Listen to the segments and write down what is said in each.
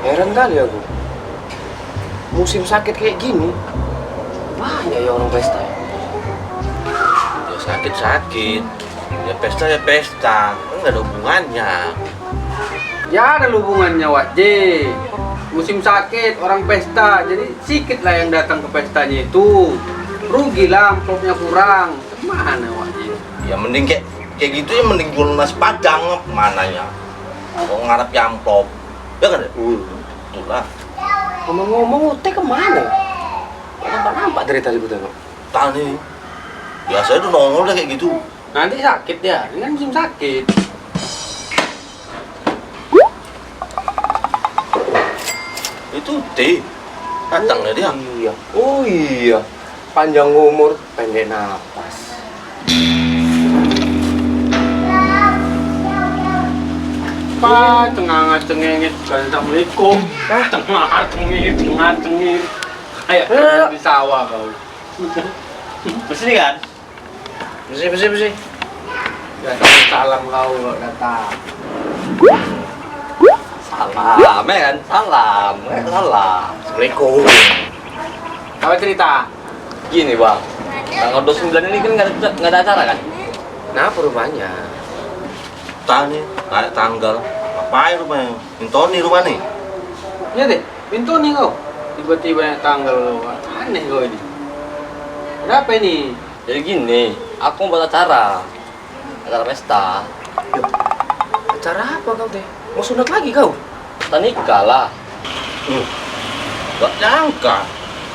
Heran kali aku. Musim sakit kayak gini, banyak ya orang pesta ya. Ya sakit-sakit, ya pesta, kan nggak ada hubungannya. Ya ada hubungannya Wak J. Musim sakit orang pesta, jadi sedikit lah yang datang ke pestanya itu. Rugi lah, amplopnya kurang. Gimana Wak J? Ya mending kayak gitu ya, mending jual nasi padang mananya. Kalau ngarep ya amplop, ya kan? Itulah. Ngomong-ngomong, Ute kemana? Nampak dari tadi gue tengok. Tani, biasanya tuh nongol deh kayak gitu. Nanti sakit ya, ini kan musim sakit. Itu teh, datang ya dia. Iya. Oh iya. Panjang umur, pendek napas. Pak, tengah-tengah Assalamualaikum. Tengah-tengah. Kayak di sawah kau. Bersih kan? Bersih. Datang salam kau kalau datang. Salam, ya kan? Salam. Assalamualaikum. Apa cerita? Gini bang, tanggal 29 ini kan nggak ada acara kan? Kenapa rupanya? Tani, kayak tanggal. Ngapain rumahnya? Mintoni rumah nih. Ya deh, pintu nih kau. Tiba-tiba naik tanggal lo. Aneh kau ini. Kenapa ini? Jadi gini, aku mau buat acara pesta. Acara apa kau teh? Mau sunat lagi kau? Kita nikah lah. Gak nyangka.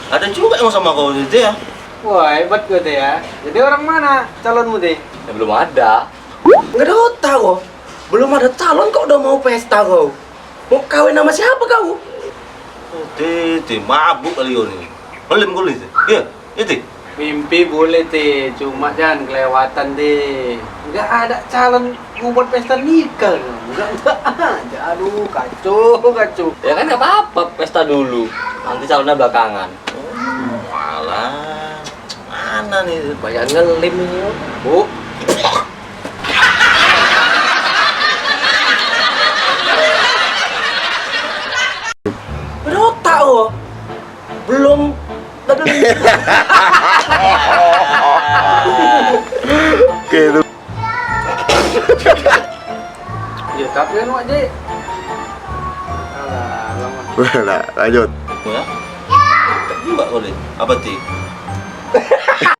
Ada juga yang sama kau itu ya. Wah, hebat gue deh ya. Jadi orang mana calonmu deh? Ya, belum ada. Nggak ada otak kau. Belum ada calon kau udah mau pesta kau. Mau kawin sama siapa kau? Teh, mabuk kali kau nih. Melim kau itu. Iya, itu. Mimpi boleh teh, cuma jangan kelewatan deh. Nggak ada calon mau buat pesta nikah. Nggak ada. Aduh, kacau. Ya kan nggak apa-apa, pesta dulu. Nanti calonnya belakangan. Malah, mana nih? Banyak ngelim ini. Bu, Ada otak kau. Belum. ya tapi kan Wak J. Alah, lama. Nah, lanjut. Ya? Juga kau deh. Apa ti?